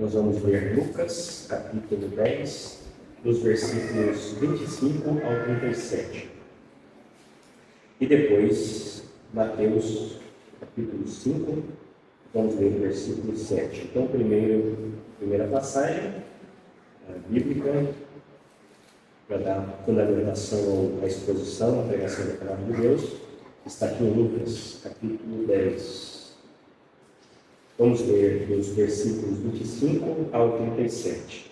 nós vamos ler Lucas, capítulo 10, dos versículos 25 ao 37. E depois, Mateus, capítulo 5, vamos ler o versículo 7. Então, primeira passagem bíblica, para dar fundamentação à exposição, à pregação da palavra de Deus, está aqui em Lucas, capítulo 10. Vamos ler dos versículos 25 ao 37.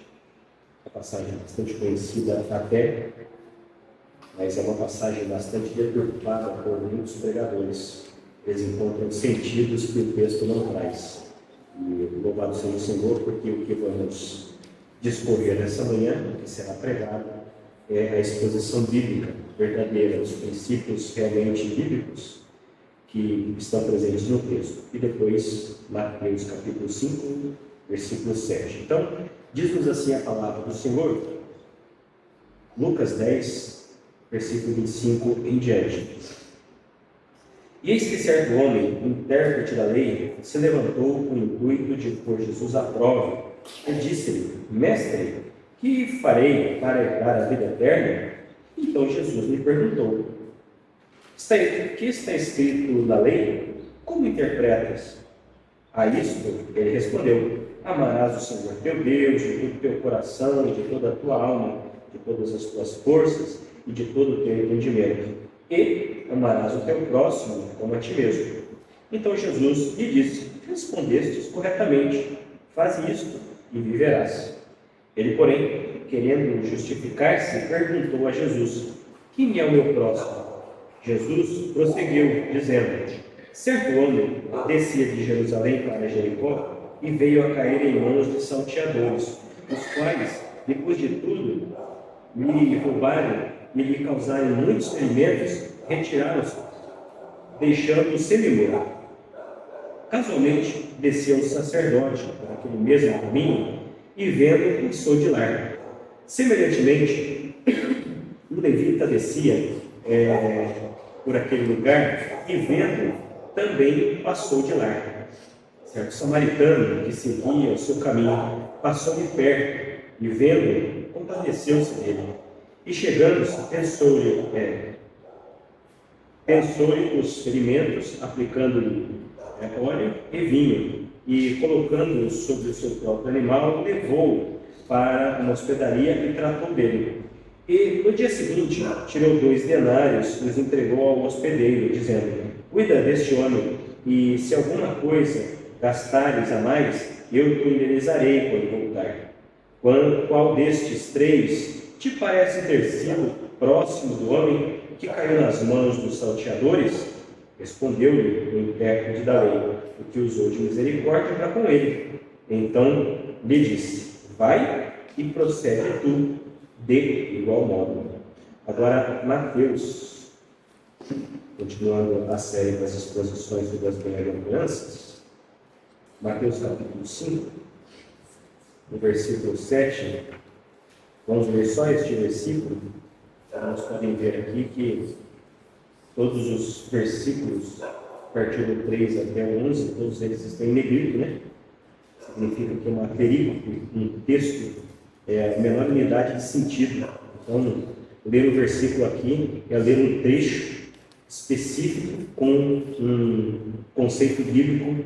A passagem é bastante conhecida até, mas é uma passagem bastante deturpada por muitos pregadores. Eles encontram sentidos que o texto não traz. E louvado seja o Senhor, porque o que vamos discorrer nessa manhã, o que será pregado, é a exposição bíblica verdadeira, os princípios realmente bíblicos que estão presentes no texto. E depois, Mateus capítulo 5, versículo 7. Então, diz-nos assim a palavra do Senhor, Lucas 10, versículo 25 em diante. E eis que certo homem, intérprete da lei, se levantou com o intuito de pôr Jesus à prova, e disse-lhe: Mestre, que farei para herdar a vida eterna? Então Jesus lhe perguntou: o que está escrito na lei? Como interpretas? A isto ele respondeu: Amarás o Senhor teu Deus de todo o teu coração, e de toda a tua alma, de todas as tuas forças e de todo o teu entendimento. E amarás o teu próximo como a ti mesmo. Então Jesus lhe disse: Respondestes corretamente, faze isto e viverás. Ele, porém, querendo justificar-se, perguntou a Jesus: Quem é o meu próximo? Jesus prosseguiu, dizendo: Certo homem descia de Jerusalém para Jericó e veio a cair em mãos de salteadores, os quais, depois de tudo, lhe roubaram e lhe causarem muitos ferimentos, retiraram-se, deixando-o semi-morto. Casualmente, desceu um sacerdote por aquele mesmo caminho e vendo, passou de largo. Semelhantemente, um levita descia por aquele lugar e vendo, também passou de largo. Certo samaritano que seguia o seu caminho passou de perto e vendo, compadeceu-se dele. E chegando-se, pensou-lhe os ferimentos, aplicando-lhe óleo e vinho, e colocando-o sobre o seu próprio animal, levou-o para uma hospedaria e tratou dele. E no dia seguinte tirou 2 denários e os entregou ao hospedeiro, dizendo: Cuida deste homem, e se alguma coisa gastares a mais, eu te indenizarei quando voltar. Qual destes 3 te parece ter sido próximo do homem que caiu nas mãos dos salteadores? Respondeu-lhe o intérprete da lei, o que usou de misericórdia para com ele. Então lhe disse: Vai e procede tu de igual modo. Agora, Mateus, continuando a série das exposições das bem-aventuranças, Mateus capítulo 5, no versículo 7, vamos ler só este versículo. Nós podemos ver aqui que todos os versículos, a partir do 3 até o 11, todos eles estão em negrito, né? Significa que é uma perícope, um texto, a menor unidade de sentido. Então, ler o versículo aqui é ler um trecho específico com um conceito bíblico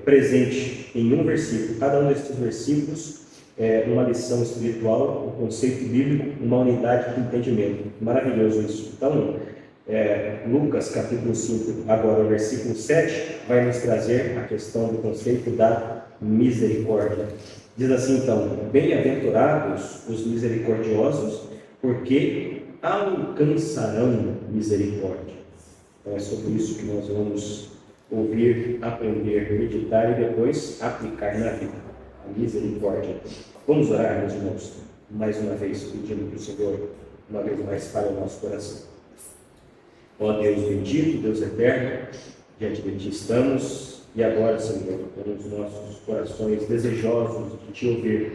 presente em um versículo. Cada um destes versículos é uma lição espiritual, um conceito bíblico, uma unidade de entendimento. Maravilhoso isso. Então, Lucas capítulo 5, agora o versículo 7, vai nos trazer a questão do conceito da misericórdia. Diz assim então: Bem-aventurados os misericordiosos, porque alcançarão misericórdia. Então é sobre isso que nós vamos ouvir, aprender, meditar e depois aplicar na vida. A misericórdia. Vamos orar, meus irmãos, mais uma vez pedindo para o Senhor, uma vez mais, fale o nosso coração. Ó Deus bendito, Deus eterno, diante de Ti estamos. E agora, Senhor, temos nossos corações desejosos de Te ouvir.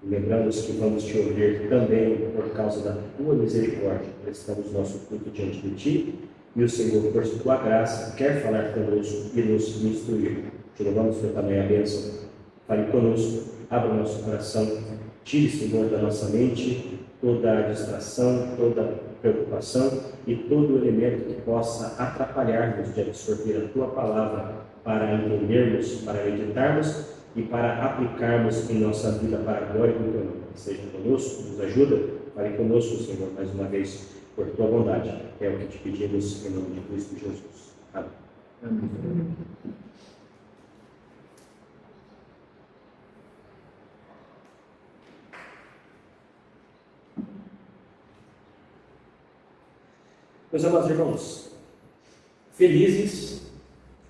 E lembramos que vamos Te ouvir também por causa da Tua misericórdia. Prestamos nosso culto diante de Ti. E o Senhor, por Tua graça, quer falar conosco e nos instruir. Te louvamos por também a bênção Fale conosco, abra o nosso coração, tire, Senhor, da nossa mente toda a distração, toda a preocupação e todo elemento que possa atrapalhar-nos de absorver a Tua palavra para entendermos, para meditarmos e para aplicarmos em nossa vida para a glória do Teu nome. Seja conosco, nos ajuda, fale conosco, Senhor, mais uma vez, por Tua bondade. É o que te pedimos em nome de Cristo Jesus. Amém. Amém. Meus amados irmãos, felizes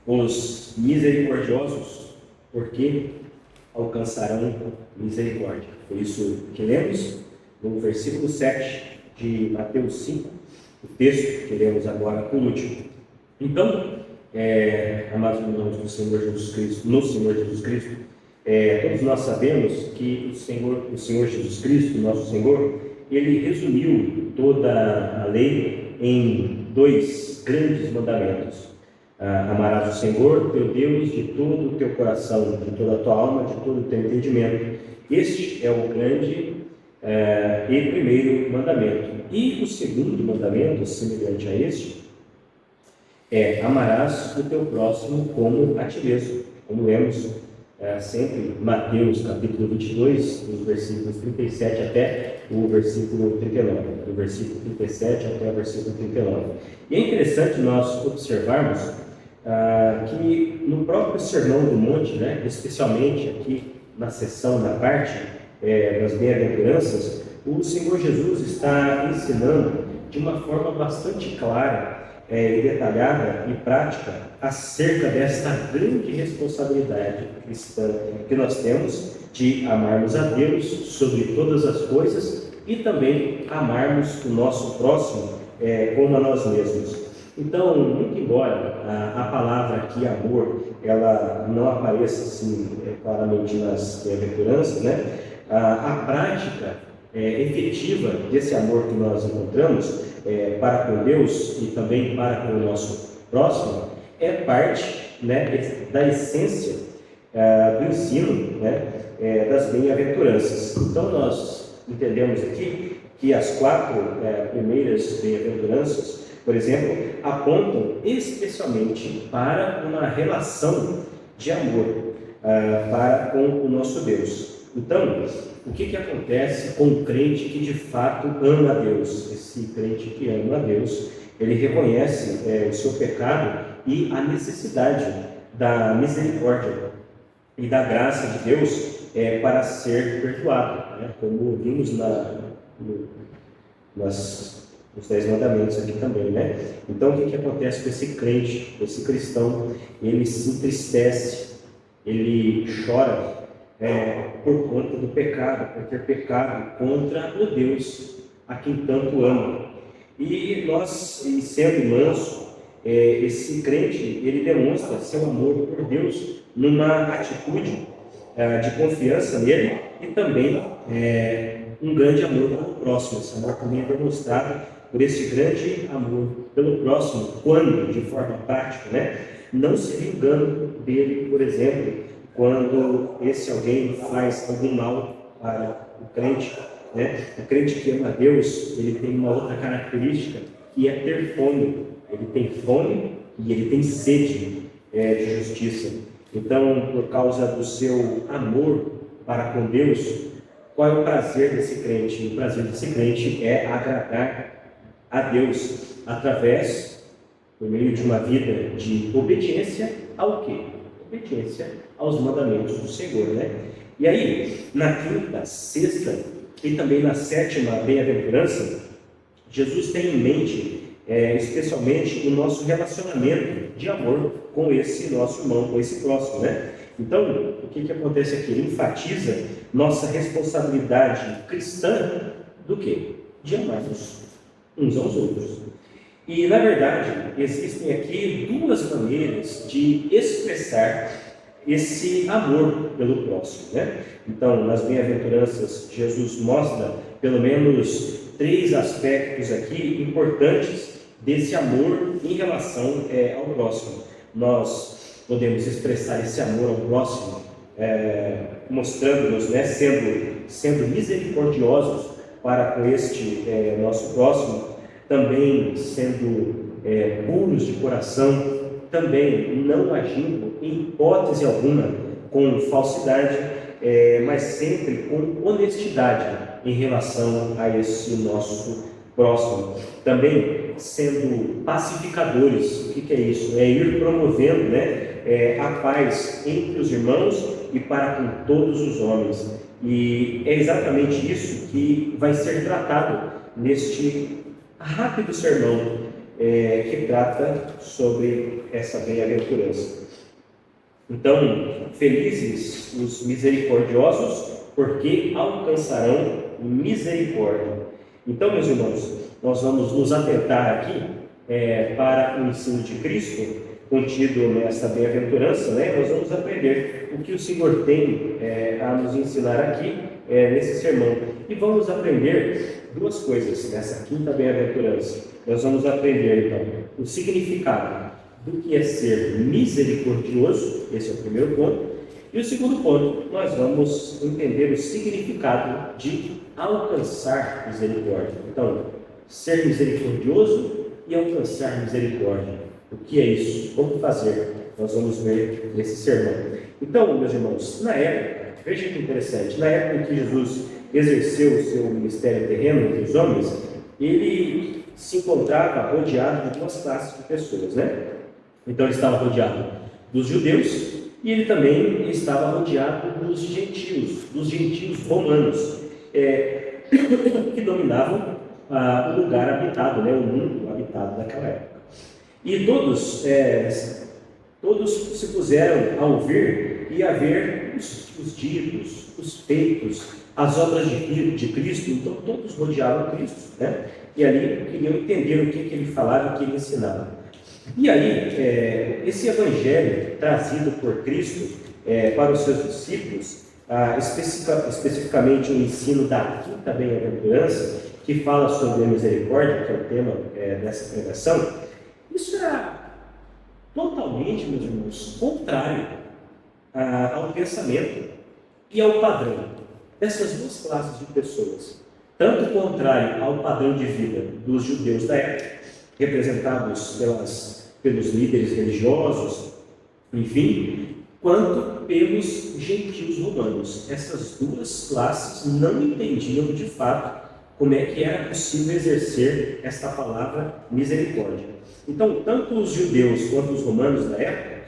os misericordiosos, porque alcançarão misericórdia. Foi isso que lemos no versículo 7 de Mateus 5, o texto que lemos agora por último. Então, amados irmãos do Senhor Jesus Cristo, no Senhor Jesus Cristo, todos nós sabemos que o Senhor Jesus Cristo, nosso Senhor, ele resumiu toda a lei em 2 grandes mandamentos. Amarás o Senhor, teu Deus, de todo o teu coração, de toda a tua alma, de todo o teu entendimento. Este é o grande e primeiro mandamento. E o segundo mandamento, semelhante a este, amarás o teu próximo como a ti mesmo. Como lemos sempre Mateus capítulo 22, dos versículos 37 até o versículo 39, do versículo 37 até o versículo 39. E é interessante nós observarmos que no próprio Sermão do Monte, especialmente aqui na seção, na parte das bem-aventuranças, o Senhor Jesus está ensinando de uma forma bastante clara e detalhada e prática acerca desta grande responsabilidade cristã que nós temos de amarmos a Deus sobre todas as coisas e também amarmos o nosso próximo como a nós mesmos. Então, muito embora a palavra aqui, amor, ela não apareça assim claramente nas bem-aventuranças, a prática efetiva desse amor que nós encontramos para com Deus e também para com o nosso próximo é parte da essência do ensino das bem-aventuranças. Então nós entendemos aqui que as 4 primeiras bem-aventuranças, por exemplo, apontam especialmente para uma relação de amor para com o nosso Deus. Então, o que acontece com um crente que de fato ama a Deus? Esse crente que ama a Deus, ele reconhece o seu pecado e a necessidade da misericórdia e da graça de Deus para ser perdoado, como vimos nos 10 mandamentos aqui também, Então, o que acontece com esse crente, com esse cristão? Ele se entristece, ele chora por conta do pecado, por ter pecado contra o Deus a quem tanto ama. E sendo manso, esse crente, ele demonstra seu amor por Deus numa atitude de confiança nele e também um grande amor pelo próximo. Esse amor também é demonstrado por esse grande amor pelo próximo, quando, de forma prática, não se vingando dele, por exemplo, quando esse alguém faz algum mal para o crente. O crente que ama a Deus, ele tem uma outra característica, que é ter fome. Ele tem fome e ele tem sede de justiça. Então, por causa do seu amor para com Deus, qual é o prazer desse crente? O prazer desse crente é agradar a Deus por meio de uma vida de obediência ao quê? Obediência aos mandamentos do Senhor, E aí, na 5ª, 6ª e também na 7ª bem-aventurança, Jesus tem em mente especialmente o nosso relacionamento de amor com esse nosso irmão, com esse próximo, Então, o que acontece aqui? Ele enfatiza nossa responsabilidade cristã do quê? De amarmos uns aos outros. E, na verdade, existem aqui 2 maneiras de expressar esse amor pelo próximo, Então, nas bem-aventuranças, Jesus mostra pelo menos 3 aspectos aqui importantes desse amor em relação ao próximo. Nós podemos expressar esse amor ao próximo mostrando-nos, né, sendo misericordiosos para com este nosso próximo, também sendo puros de coração, também não agindo em hipótese alguma com falsidade, mas sempre com honestidade em relação a esse nosso próximo. Também sendo pacificadores. O que é isso? É ir promovendo, né, a paz entre os irmãos e para com todos os homens. E é exatamente isso que vai ser tratado neste rápido sermão que trata sobre essa bem-aventurança. Então, felizes os misericordiosos, porque alcançarão misericórdia. Então, meus irmãos, nós vamos nos atentar aqui para o ensino de Cristo, contido nessa bem-aventurança, né? Nós vamos aprender o que o Senhor tem a nos ensinar aqui nesse sermão. E vamos aprender duas coisas nessa quinta bem-aventurança. Nós vamos aprender, então, o significado do que é ser misericordioso, esse é o primeiro ponto. E o segundo ponto, nós vamos entender o significado de alcançar misericórdia. Então, ser misericordioso e alcançar misericórdia. O que é isso? Como fazer? Nós vamos ver nesse sermão. Então, meus irmãos, na época, veja que interessante, na época em que Jesus exerceu o seu ministério terreno entre os homens, ele se encontrava rodeado de duas classes de pessoas, né? Então, ele estava rodeado dos judeus e ele também estava rodeado dos gentios romanos, que dominavam o lugar habitado, né? O mundo habitado daquela época. E todos se puseram a ouvir e a ver os ditos, os feitos, as obras de Cristo. Então todos rodeavam Cristo, né? E ali queriam entender o que ele falava, o que ele ensinava. E aí, esse evangelho trazido por Cristo para os seus discípulos, especificamente o ensino da quinta bem-aventurança, que fala sobre a misericórdia, que é o tema dessa pregação, isso era totalmente, meus irmãos, contrário ao pensamento e ao padrão dessas duas classes de pessoas. Tanto contrário ao padrão de vida dos judeus da época, representados pelos líderes religiosos, enfim, quanto pelos gentios romanos. Essas duas classes não entendiam de fato como é que era possível exercer esta palavra misericórdia. Então, tanto os judeus quanto os romanos da época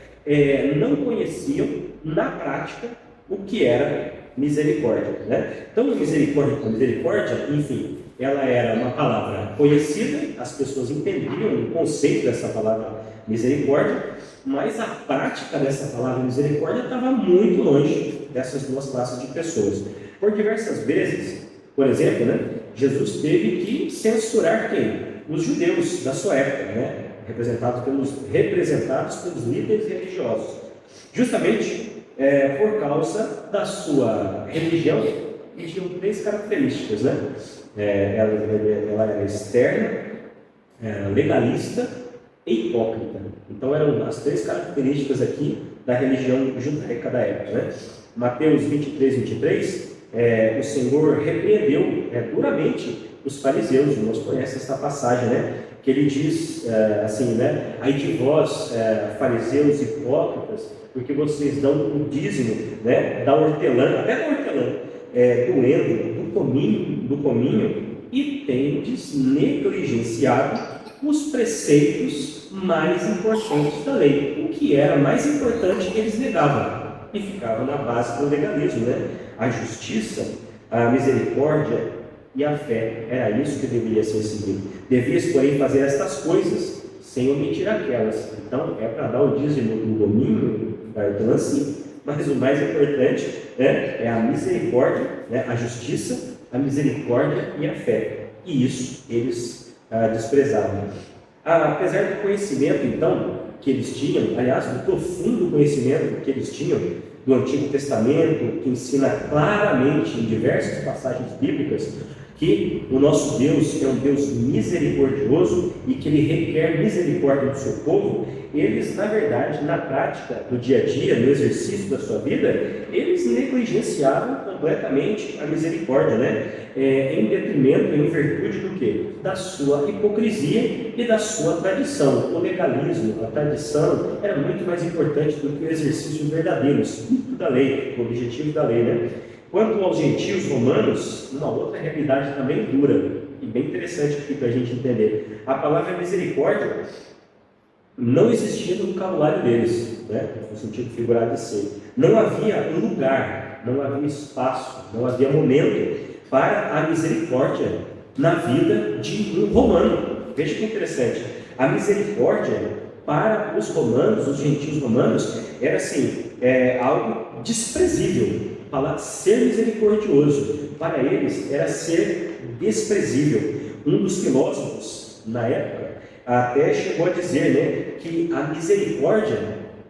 não conheciam na prática o que era misericórdia, né? Então, a misericórdia, enfim, ela era uma palavra conhecida, as pessoas entendiam o conceito dessa palavra misericórdia, mas a prática dessa palavra misericórdia estava muito longe dessas duas classes de pessoas. Por diversas vezes, por exemplo, né, Jesus teve que censurar quem? Os judeus da sua época, né, representados pelos líderes religiosos, justamente por causa da sua religião, que tinha três características, né? Ela era externa, legalista e hipócrita. Então eram as três características aqui da religião judaica da época, né? Mateus 23, o Senhor repreendeu duramente os fariseus. Os irmãos conhecem essa passagem, né? Que ele diz assim, né? Ai de vós, fariseus hipócritas, porque vocês dão o dízimo, né? Da hortelã, até da hortelã, do endro, do cominho, e tendes negligenciado os preceitos mais importantes da lei. O que era mais importante eles negavam e ficavam na base do legalismo, né? A justiça, a misericórdia e a fé. Era isso que deveria ser seguido. Devias, porém, fazer estas coisas sem omitir aquelas. Então, é para dar o dízimo do domínio da hortelã, sim. Mas o mais importante, né, é a misericórdia, né, a justiça, a misericórdia e a fé. E isso eles desprezavam. Apesar do conhecimento, então, que eles tinham, aliás, do profundo conhecimento que eles tinham do Antigo Testamento, que ensina claramente em diversas passagens bíblicas que o nosso Deus é um Deus misericordioso e que Ele requer misericórdia do seu povo, eles, na verdade, na prática do dia a dia, no exercício da sua vida, eles negligenciavam completamente a misericórdia, né? Em detrimento, em virtude do quê? Da sua hipocrisia e da sua tradição. O legalismo, a tradição, era muito mais importante do que o exercício verdadeiro, o espírito da lei, o objetivo da lei, né? Quanto aos gentios romanos, uma outra realidade também dura e bem interessante aqui para a gente entender. A palavra misericórdia não existia no vocabulário deles, né? No sentido figurado de ser. Não havia lugar, não havia espaço, não havia momento para a misericórdia na vida de um romano. Veja que interessante. A misericórdia para os romanos, os gentios romanos, era assim, algo desprezível. Falar ser misericordioso para eles era ser desprezível. Um dos filósofos na época até chegou a dizer, né, que a misericórdia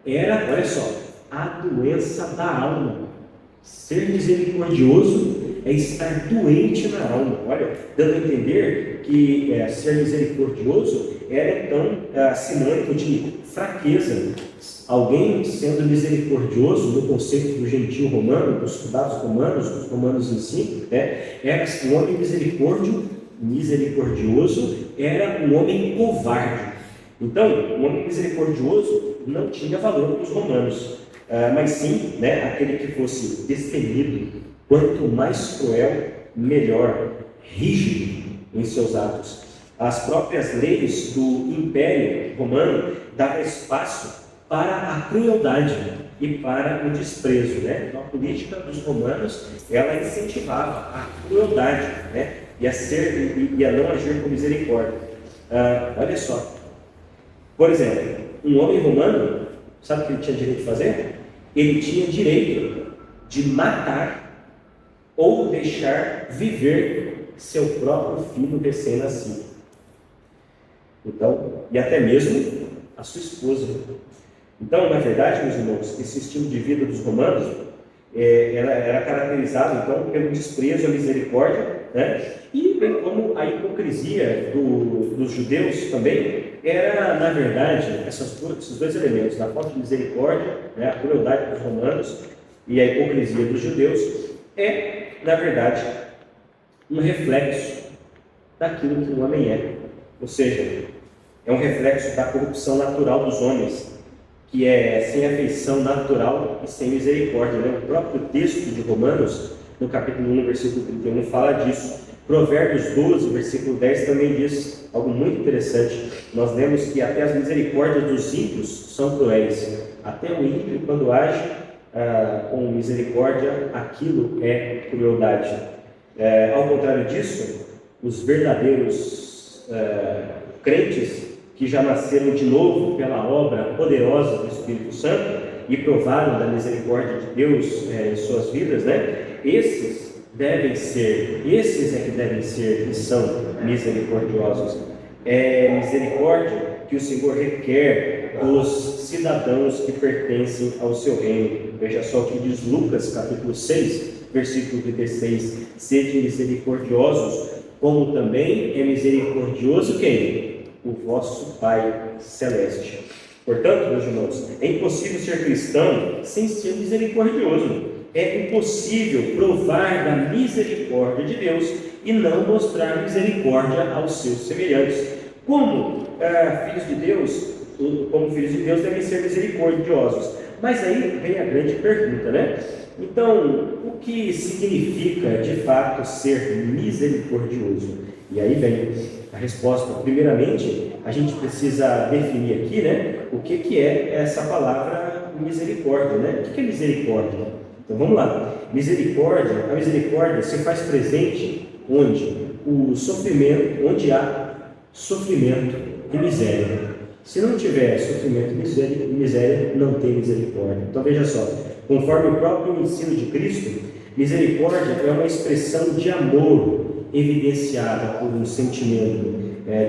era, olha só, a doença da alma. Ser misericordioso é estar doente na alma. Olha, dando a entender que ser misericordioso era então sinônimo de fraqueza. Alguém sendo misericordioso, no conceito do gentio romano, dos soldados romanos, dos romanos em si, era um homem misericordioso, era um homem covarde. Então, um homem misericordioso não tinha valor para os romanos, mas sim, aquele que fosse destemido, quanto mais cruel, melhor, rígido em seus atos. As próprias leis do Império Romano davam espaço para a crueldade e para o desprezo, Então, a política dos romanos, ela incentivava a crueldade, e a não agir com misericórdia. Olha só, por exemplo, um homem romano, sabe o que ele tinha direito de fazer? Ele tinha direito de matar ou deixar viver seu próprio filho recém-nascido. Então, e até mesmo a sua esposa. Então, na verdade, meus irmãos, esse estilo de vida dos romanos era caracterizado então pelo desprezo à misericórdia, e bem como a hipocrisia dos judeus também era, na verdade, esses dois elementos, a falta de misericórdia, a crueldade dos romanos e a hipocrisia dos judeus, na verdade, um reflexo daquilo que o homem é, ou seja, é um reflexo da corrupção natural dos homens, que é sem afeição natural e sem misericórdia. O próprio texto de Romanos, no capítulo 1, versículo 31, fala disso. Provérbios 12, versículo 10 também diz algo muito interessante. Nós lemos que até as misericórdias dos ímpios são cruéis. Até o ímpio, quando age com misericórdia, aquilo é crueldade. Ao contrário disso, os verdadeiros crentes que já nasceram de novo pela obra poderosa do Espírito Santo e provaram da misericórdia de Deus em suas vidas, esses é que devem ser e são misericordiosos. É misericórdia que o Senhor requer dos cidadãos que pertencem ao seu reino. Veja só o que diz Lucas, capítulo 6, versículo 36. Sede misericordiosos, como também é misericordioso quem? O vosso Pai Celeste. Portanto, meus irmãos, é impossível ser cristão sem ser misericordioso. É impossível provar da misericórdia de Deus e não mostrar misericórdia aos seus semelhantes. Como filhos de Deus devem ser misericordiosos. Mas aí vem a grande pergunta, Então, o que significa de fato ser misericordioso? E aí vem a resposta. Primeiramente, a gente precisa definir aqui, o que é essa palavra misericórdia, O que é misericórdia? Então vamos lá. A misericórdia se faz presente onde onde há sofrimento e miséria. Se não tiver sofrimento e miséria, não tem misericórdia. Então veja só, conforme o próprio ensino de Cristo, misericórdia é uma expressão de amor evidenciada por um sentimento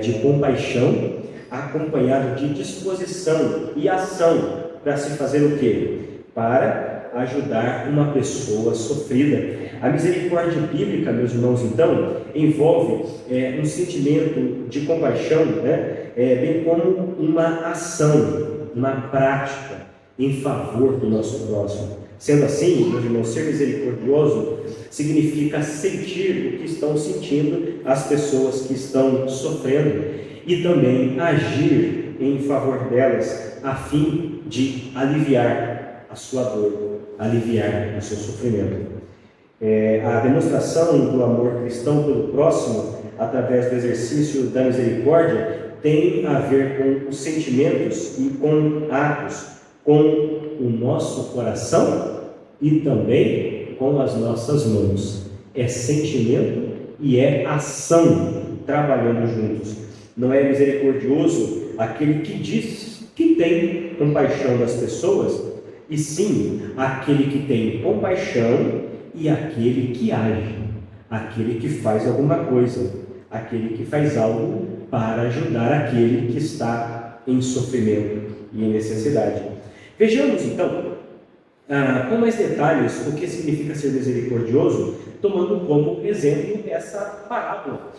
de compaixão, acompanhado de disposição e ação para se fazer o quê? Para ajudar uma pessoa sofrida. A misericórdia bíblica, meus irmãos, então, envolve um sentimento de compaixão, né? Bem como uma ação, uma prática em favor do nosso próximo. Sendo assim, meus irmãos, ser misericordioso significa sentir o que estão sentindo as pessoas que estão sofrendo e também agir em favor delas, a fim de aliviar a sua dor, aliviar o seu sofrimento. A demonstração do amor cristão pelo próximo, através do exercício da misericórdia, tem a ver com os sentimentos e com atos, com o nosso coração e também com as nossas mãos. É sentimento e é ação trabalhando juntos. Não é misericordioso aquele que diz que tem compaixão das pessoas, e sim aquele que tem compaixão e aquele que age, aquele que faz alguma coisa, aquele que faz algo para ajudar aquele que está em sofrimento e em necessidade. Vejamos então, com mais detalhes, o que significa ser misericordioso, tomando como exemplo essa parábola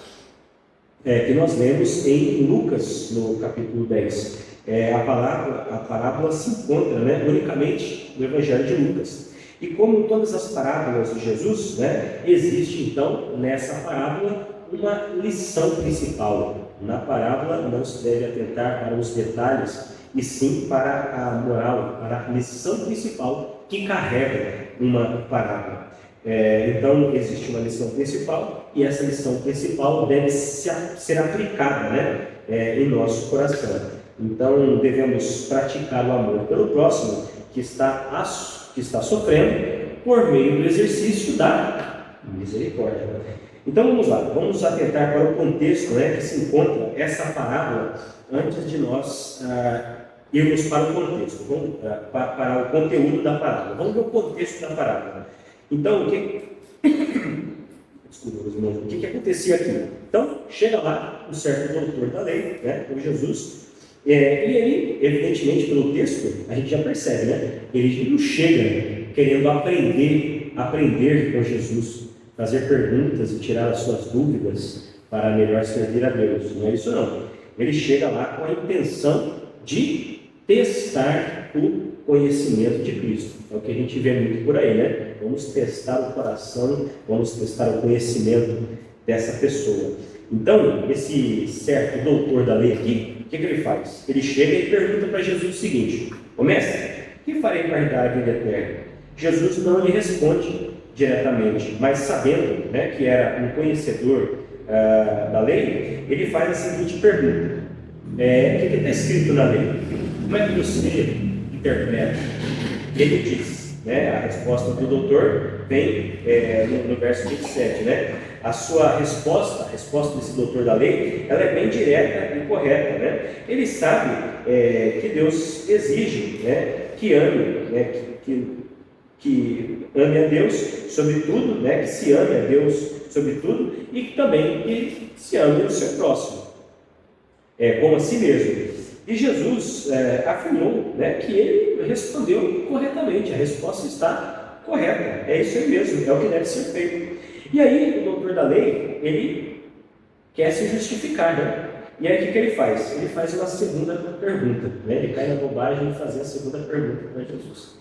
que nós lemos em Lucas, no capítulo 10. A parábola se encontra, unicamente no Evangelho de Lucas. E como todas as parábolas de Jesus, existe então nessa parábola uma lição principal. Na parábola não se deve atentar para os detalhes, e sim para a moral, para a lição principal que carrega uma parábola. Então existe uma lição principal, e essa lição principal deve ser aplicada em nosso coração. Então devemos praticar o amor pelo próximo que está sofrendo por meio do exercício da misericórdia. Então vamos lá, vamos atentar para o contexto que se encontra essa parábola antes de nós irmos para o contexto, para o conteúdo da parábola. Vamos ver o contexto da parábola. Então, o que acontecia aqui? Então, chega lá um certo doutor da lei, o Jesus, e ele, evidentemente, pelo texto, a gente já percebe, ele não chega querendo aprender com Jesus, fazer perguntas e tirar as suas dúvidas para melhor servir a Deus. Não é isso não. Ele chega lá com a intenção de testar o conhecimento de Cristo. É o que a gente vê muito por aí, Vamos testar o coração, vamos testar o conhecimento dessa pessoa. Então, esse certo doutor da lei aqui, o que ele faz? Ele chega e pergunta para Jesus o seguinte: Ô mestre, o que farei para herdar a vida eterna? Jesus não lhe responde diretamente, mas sabendo que era um conhecedor da lei, ele faz a seguinte pergunta: o que está escrito na lei? Como é que você interpreta? Ele diz, a resposta do doutor vem no verso 27, A sua resposta, a resposta desse doutor da lei, ela é bem direta e correta, Ele sabe que Deus exige, que ame, que ame a Deus sobre tudo, que se ame a Deus sobre tudo, e que também que se ame o seu próximo, como a si mesmo. E Jesus afirmou que ele respondeu corretamente, a resposta está correta, é isso aí mesmo, é o que deve ser feito. E aí o doutor da lei, ele quer se justificar, E aí o que ele faz? Ele faz uma segunda pergunta, Ele cai na bobagem de fazer a segunda pergunta para Jesus.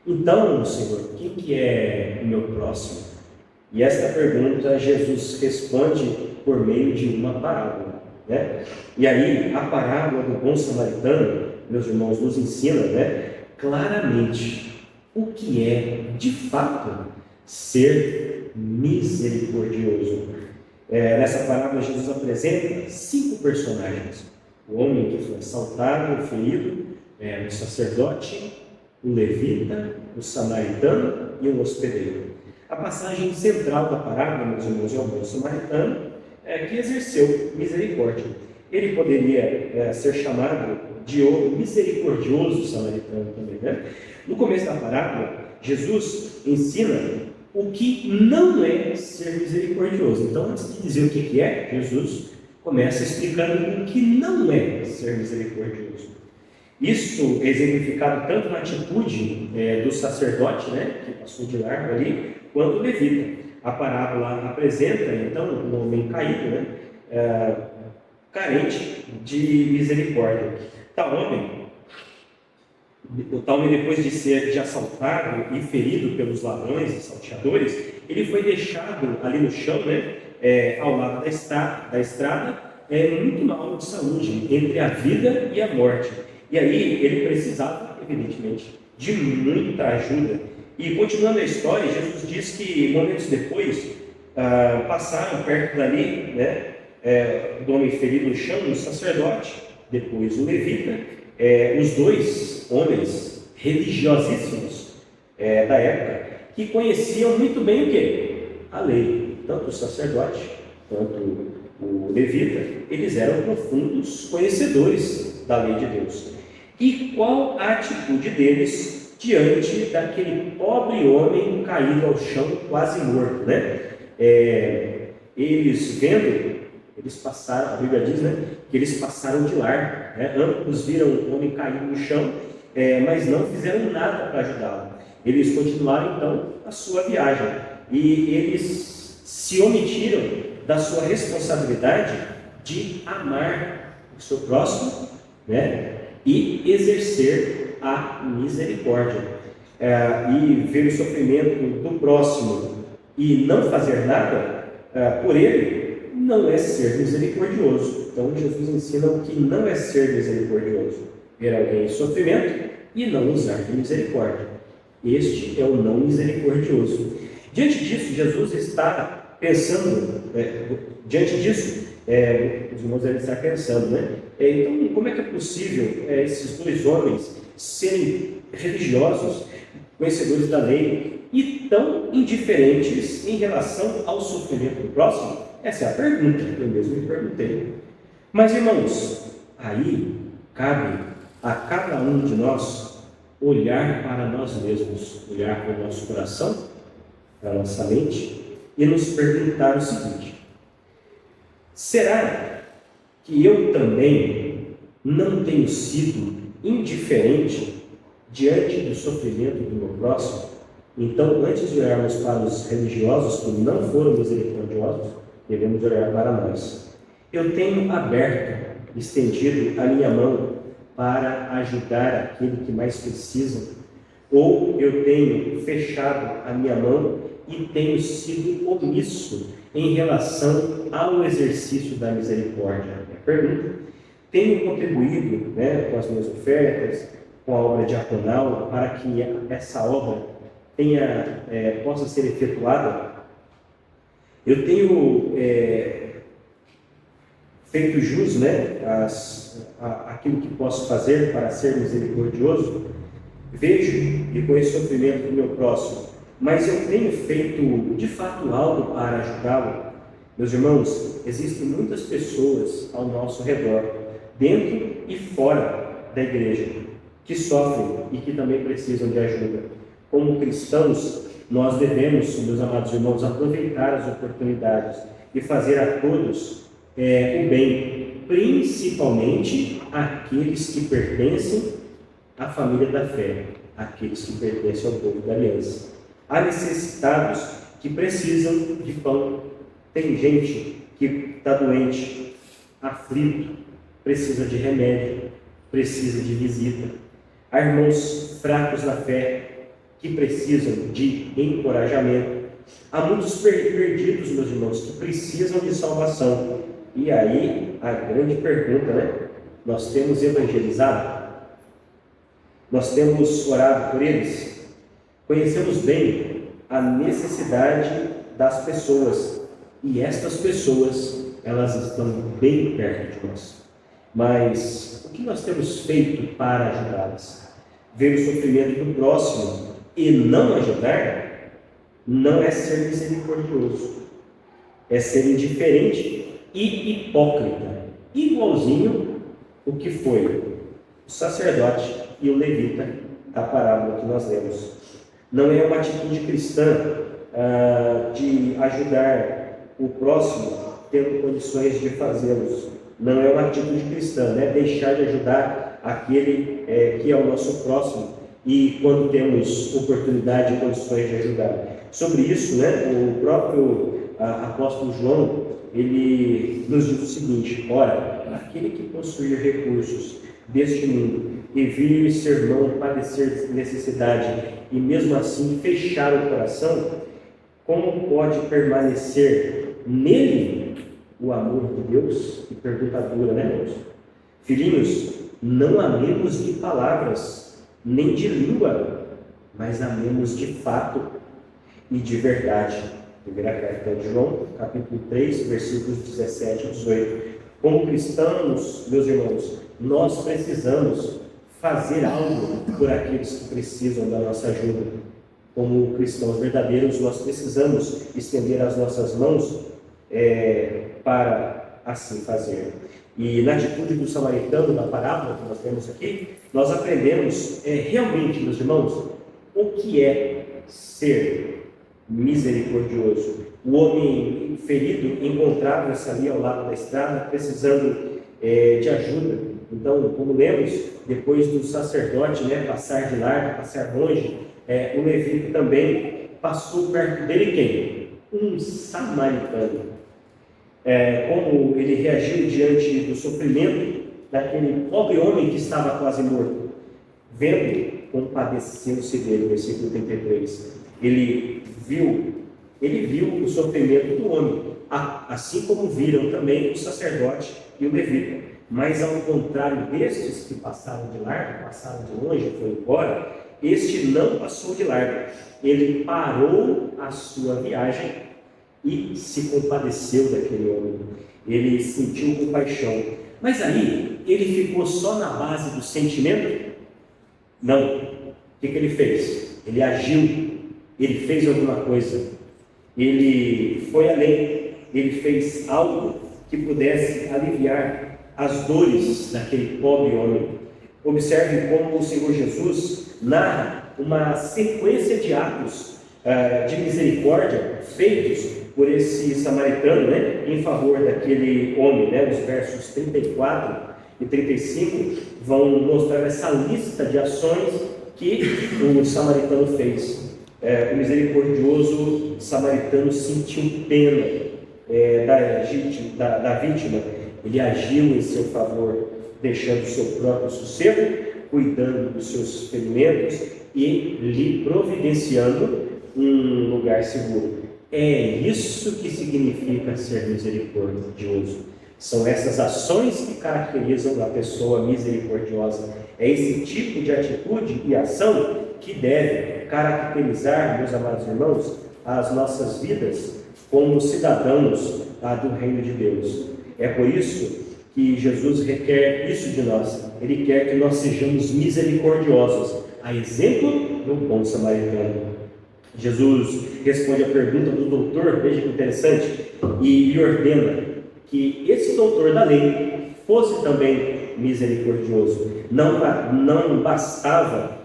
Então, Senhor, quem que é o meu próximo? E esta pergunta Jesus responde por meio de uma parábola, E aí a parábola do bom samaritano, meus irmãos, nos ensina, claramente o que é de fato ser misericordioso. Nessa parábola Jesus apresenta 5 personagens: o homem que foi assaltado, o ferido, o sacerdote, o levita, o samaritano e o hospedeiro. A passagem central da parábola, meus irmãos, é o bom samaritano, que exerceu misericórdia. Ele poderia ser chamado de o misericordioso samaritano também, No começo da parábola, Jesus ensina o que não é ser misericordioso. Então, antes de dizer o que é, Jesus começa explicando o que não é ser misericordioso. Isso é exemplificado tanto na atitude do sacerdote, né, que passou de largo ali, quanto do levita. A parábola apresenta, então, um homem caído, né, carente de misericórdia. O tal homem, depois de ser assaltado e ferido pelos ladrões e salteadores, ele foi deixado ali no chão, né, ao lado da estrada, muito mal de saúde, entre a vida e a morte. E aí ele precisava, evidentemente, de muita ajuda. E continuando a história, Jesus diz que momentos depois passaram perto dali, né, do homem ferido no chão, o sacerdote, depois o levita, os dois homens religiosíssimos da época, que conheciam muito bem o quê? A lei. Tanto o sacerdote quanto o levita, eles eram profundos conhecedores da lei de Deus. E qual a atitude deles diante daquele pobre homem caído ao chão, quase morto, né? Eles vendo, eles passaram, a Bíblia diz, né, que eles passaram de largo, né? Ambos viram o homem caído no chão, mas não fizeram nada para ajudá-lo. Eles continuaram então a sua viagem e eles se omitiram da sua responsabilidade de amar o seu próximo, né, e exercer a misericórdia. E ver o sofrimento do próximo e não fazer nada por ele não é ser misericordioso. Então Jesus ensina o que não é ser misericordioso: ver alguém em sofrimento e não usar de misericórdia. Este é o não misericordioso. Diante disso, Jesus está pensando, os irmãos devem estar pensando, né? Então, como é que é possível esses dois homens serem religiosos, conhecedores da lei, e tão indiferentes em relação ao sofrimento do próximo? Essa é a pergunta que eu mesmo me perguntei. Mas, irmãos, aí cabe a cada um de nós olhar para nós mesmos, olhar para o nosso coração, para a nossa mente, e nos perguntar o seguinte: será que eu também não tenho sido indiferente diante do sofrimento do meu próximo? Então, antes de olharmos para os religiosos que não foram misericordiosos, devemos olhar para nós. Eu tenho aberto, estendido a minha mão para ajudar aquele que mais precisa? Ou eu tenho fechado a minha mão e tenho sido omisso em relação ao exercício da misericórdia? Pergunta. Tenho contribuído, né, com as minhas ofertas, com a obra diaconal, para que essa obra possa ser efetuada? Eu tenho feito jus, né, aquilo que posso fazer para ser misericordioso? Vejo e conheço o sofrimento do meu próximo, mas eu tenho feito de fato algo para ajudá-lo? Meus irmãos, existem muitas pessoas ao nosso redor, dentro e fora da igreja, que sofrem e que também precisam de ajuda. Como cristãos, nós devemos, meus amados irmãos, aproveitar as oportunidades e fazer a todos o bem, principalmente aqueles que pertencem à família da fé, aqueles que pertencem ao povo da aliança. Há necessitados que precisam de pão. Tem gente que está doente, aflito, precisa de remédio, precisa de visita. Há irmãos fracos na fé que precisam de encorajamento. Há muitos perdidos, meus irmãos, que precisam de salvação. E aí, a grande pergunta, né? Nós temos evangelizado? Nós temos orado por eles? Conhecemos bem a necessidade das pessoas. E estas pessoas, elas estão bem perto de nós. Mas o que nós temos feito para ajudá-las? Ver o sofrimento do próximo e não ajudar não é ser misericordioso, é ser indiferente e hipócrita, igualzinho o que foi o sacerdote e o levita da parábola que nós lemos. Não é uma atitude cristã de ajudar o próximo tendo condições de fazê-los. Não é uma atitude cristã, né? Deixar de ajudar aquele que é o nosso próximo e quando temos oportunidade e condições de ajudar. Sobre isso, né, o próprio apóstolo João, ele nos diz o seguinte: ora, aquele que possuir recursos deste mundo e vir ser irmão padecer necessidade e mesmo assim fechar o coração, como pode permanecer nele o amor de Deus? Que pergunta dura, né, irmãos? Filhinhos, não amemos de palavras, nem de língua, mas amemos de fato e de verdade. Primeira carta de João, capítulo 3, versículos 17 e 18. Como cristãos, meus irmãos, nós precisamos fazer algo por aqueles que precisam da nossa ajuda. Como cristãos verdadeiros, nós precisamos estender as nossas mãos para assim fazer. E na atitude do samaritano, da parábola que nós temos aqui, nós aprendemos realmente, meus irmãos, o que é ser misericordioso. O homem ferido encontrava-se ali ao lado da estrada, precisando de ajuda. Então, como lemos, depois do sacerdote passar de largo, passar longe, o levita também passou perto dele quem? Um samaritano. Como ele reagiu diante do sofrimento daquele pobre homem que estava quase morto. Vendo, compadeceu-se dele, versículo 33. Ele viu o sofrimento do homem, assim como viram também o sacerdote e o levita. Mas ao contrário destes que passaram de largo, passaram de longe, foi embora, este não passou de largo. Ele parou a sua viagem e se compadeceu daquele homem. Ele sentiu compaixão. Mas aí, ele ficou só na base do sentimento? Não. O que ele fez? Ele agiu. Ele fez alguma coisa. Ele foi além. Ele fez algo que pudesse aliviar as dores daquele pobre homem. Observe como o Senhor Jesus narra uma sequência de atos de misericórdia feitos por esse samaritano, em favor daquele homem. Os versos 34 e 35 vão mostrar essa lista de ações que o samaritano fez. O misericordioso samaritano sentiu pena da vítima. Ele agiu em seu favor, deixando o seu próprio sossego, cuidando dos seus ferimentos e lhe providenciando um lugar seguro. É isso que significa ser misericordioso. São essas ações que caracterizam a pessoa misericordiosa. É esse tipo de atitude e ação que deve caracterizar, meus amados irmãos, as nossas vidas como cidadãos do reino de Deus. É por isso que Jesus requer isso de nós. Ele quer que nós sejamos misericordiosos, a exemplo do bom samaritano. Jesus responde a pergunta do doutor, veja que interessante, e lhe ordena que esse doutor da lei fosse também misericordioso. Não bastava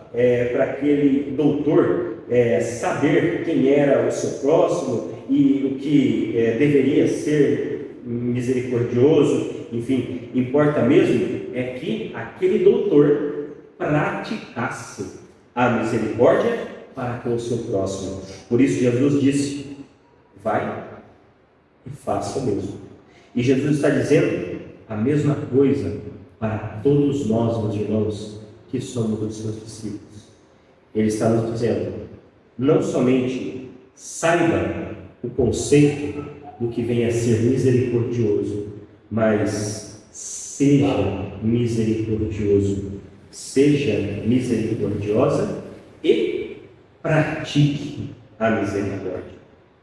para aquele doutor saber quem era o seu próximo e o que deveria ser misericordioso. Enfim, importa mesmo é que aquele doutor praticasse a misericórdia para com o seu próximo. Por isso Jesus disse: vai e faça o mesmo. E Jesus está dizendo a mesma coisa para todos nós, meus irmãos, que somos os seus discípulos. Ele está nos dizendo: não somente saiba o conceito do que vem a ser misericordioso, mas seja misericordioso, seja misericordiosa e pratique a misericórdia.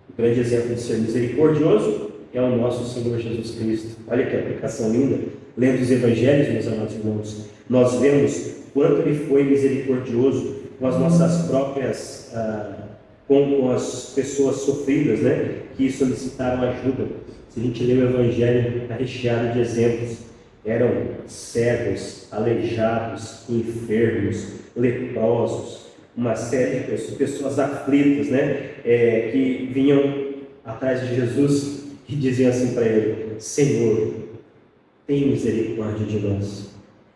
O grande exemplo de ser misericordioso é o nosso Senhor Jesus Cristo. Olha que aplicação linda. Lendo os evangelhos, meus amados irmãos, nós vemos quanto ele foi misericordioso com as nossas próprias, com as pessoas sofridas, que solicitaram ajuda. Se a gente lê o evangelho, está recheado de exemplos. Eram cegos, aleijados, enfermos, leprosos, uma série de pessoas aflitas, que vinham atrás de Jesus e diziam assim para ele: Senhor, tem misericórdia de nós.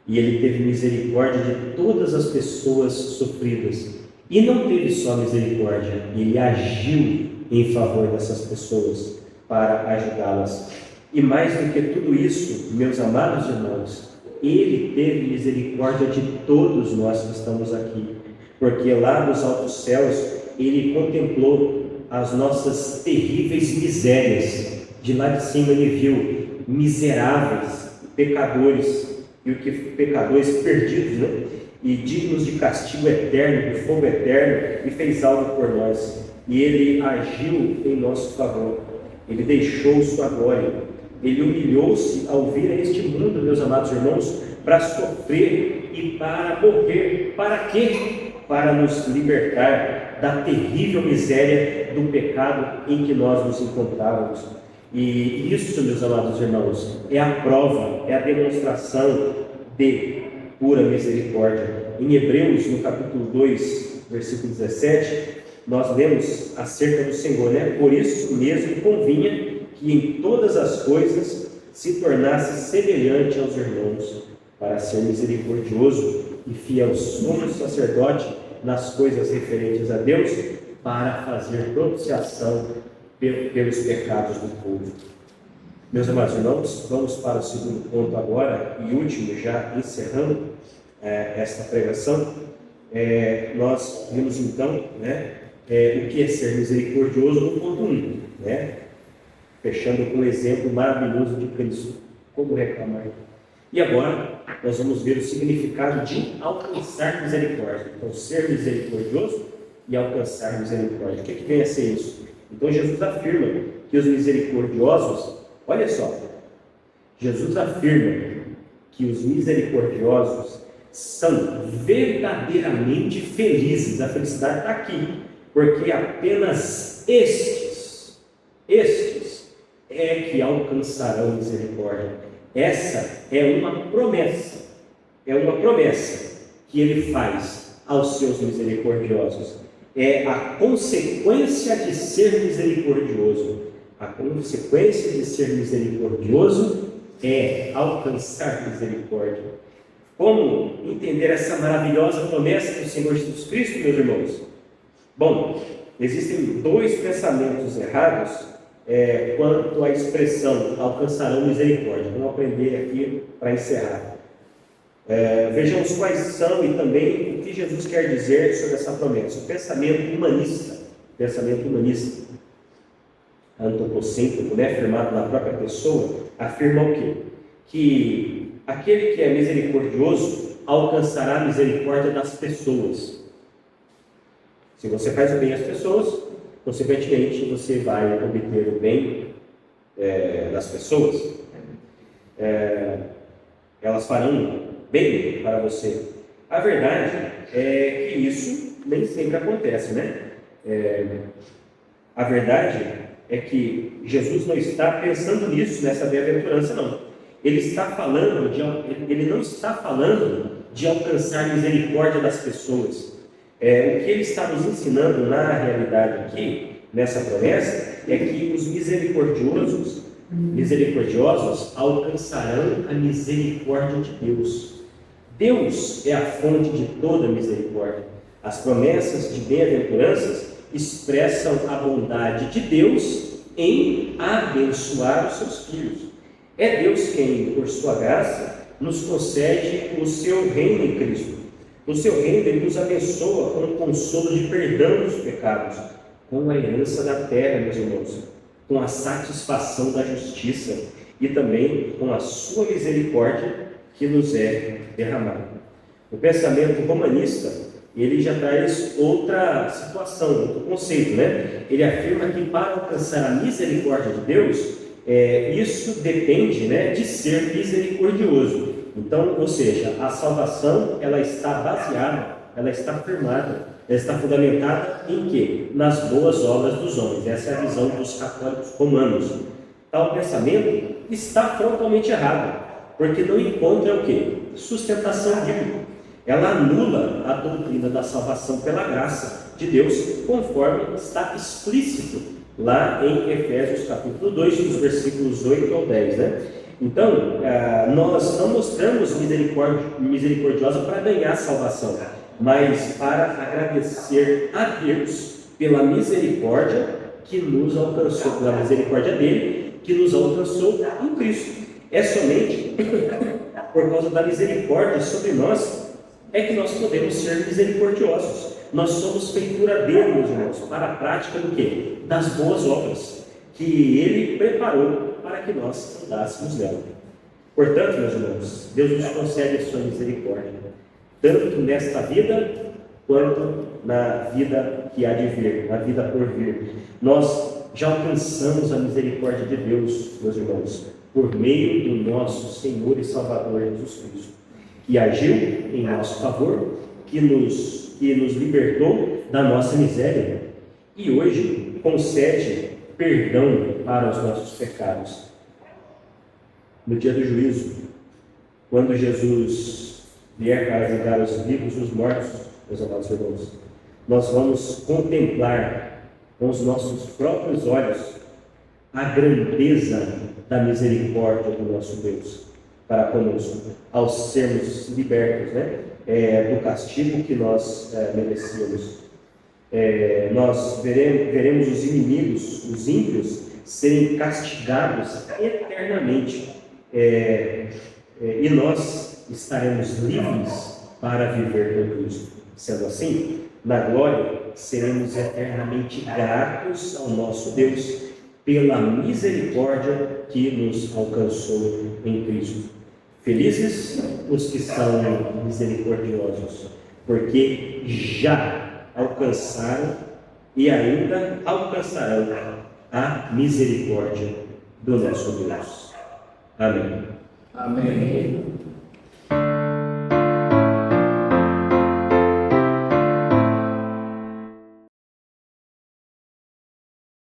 e ele teve misericórdia de todas as pessoas sofridas. E não teve só misericórdia, ele agiu em favor dessas pessoas para ajudá-las. E mais do que tudo isso, meus amados irmãos, ele teve misericórdia de todos nós que estamos aqui, porque lá nos altos céus ele contemplou as nossas terríveis misérias. De lá de cima ele viu miseráveis, pecadores, e o que pecadores perdidos, né? E dignos de castigo eterno, de fogo eterno, e fez algo por nós. E ele agiu em nosso favor. Ele deixou sua glória. Ele humilhou-se ao vir a este mundo, meus amados irmãos, para sofrer e para morrer. Para quê? Para nos libertar da terrível miséria do pecado em que nós nos encontrávamos. E isso, meus amados irmãos, é a prova, é a demonstração de pura misericórdia. Em Hebreus, no capítulo 2, versículo 17, nós lemos acerca do Senhor, né? Por isso mesmo convinha que em todas as coisas se tornasse semelhante aos irmãos, para ser misericordioso e fiel sumo sacerdote nas coisas referentes a Deus, para fazer propiciação pelos pecados do povo. Meus amados irmãos, vamos para o segundo ponto agora, e último, já encerrando esta pregação. Nós vimos então, o que é ser misericordioso no ponto 1, fechando com um exemplo maravilhoso de Cristo, como reclamar. E agora nós vamos ver o significado de alcançar misericórdia. Então, ser misericordioso e alcançar misericórdia. O que vem a ser isso? Então, Jesus afirma que os misericordiosos, olha só, Jesus afirma que os misericordiosos são verdadeiramente felizes. A felicidade está aqui, porque apenas estes é que alcançarão misericórdia. Essa é uma promessa que ele faz aos seus misericordiosos. É a consequência de ser misericordioso. A consequência de ser misericordioso é alcançar misericórdia. Como entender essa maravilhosa promessa do Senhor Jesus Cristo, meus irmãos? Bom, existem dois pensamentos errados quanto à expressão alcançarão misericórdia. Vamos aprender aqui para encerrar. Vejamos quais são e também o que Jesus quer dizer sobre essa promessa. O pensamento humanista, antropocêntrico, afirmado na própria pessoa, afirma o quê? Que aquele que é misericordioso alcançará a misericórdia das pessoas. Se você faz o bem às pessoas, consequentemente você vai obter o bem das pessoas. Elas farão bem para você. A verdade é que isso nem sempre acontece, A verdade é que Jesus não está pensando nisso, nessa bem-aventurança, não. Ele não está falando de alcançar misericórdia das pessoas. O que ele está nos ensinando na realidade aqui, nessa promessa, é que os misericordiosos alcançarão a misericórdia de Deus. Deus é a fonte de toda misericórdia. As promessas de bem-aventuranças expressam a bondade de Deus em abençoar os seus filhos. É Deus quem, por sua graça, nos concede o seu reino em Cristo. O seu reino, ele nos abençoa com o consolo de perdão dos pecados, com a herança da terra, meus irmãos, com a satisfação da justiça e também com a sua misericórdia que nos é derramada. O pensamento romanista, ele já traz outra situação, outro conceito, Ele afirma que para alcançar a misericórdia de Deus, isso depende, de ser misericordioso. Então, ou seja, a salvação, ela está baseada, ela está firmada, ela está fundamentada em quê? Nas boas obras dos homens. Essa é a visão dos católicos romanos. Tal pensamento está frontalmente errado, porque não encontra o quê? Sustentação bíblica. Ela anula a doutrina da salvação pela graça de Deus, conforme está explícito lá em Efésios capítulo 2, dos versículos 8 ao 10, Então, nós não mostramos misericordiosa para ganhar salvação, mas para agradecer a Deus pela misericórdia que nos alcançou, pela misericórdia dele, que nos alcançou em Cristo. É somente por causa da misericórdia sobre nós é que nós podemos ser misericordiosos. Nós somos feitura dele, meus irmãos, para a prática do quê? Das boas obras que ele preparou para que nós andássemos nela. Portanto, meus irmãos, Deus nos concede a sua misericórdia, tanto nesta vida quanto na vida que há de vir, na vida por vir. Nós já alcançamos a misericórdia de Deus, meus irmãos, por meio do nosso Senhor e Salvador Jesus Cristo, que agiu em nosso favor, que nos libertou da nossa miséria e hoje concede perdão para os nossos pecados. No dia do juízo, quando Jesus vier para julgar os vivos e os mortos, meus amados irmãos, nós vamos contemplar com os nossos próprios olhos a grandeza da misericórdia do nosso Deus para conosco, ao sermos libertos, do castigo que nós merecíamos. Nós veremos os inimigos, os ímpios, serem castigados eternamente, e nós estaremos livres para viver com Cristo. Sendo assim, na glória, seremos eternamente gratos ao nosso Deus pela misericórdia que nos alcançou em Cristo. Felizes os que são misericordiosos, porque já alcançaram e ainda alcançarão a misericórdia do nosso Deus. Amém. Amém.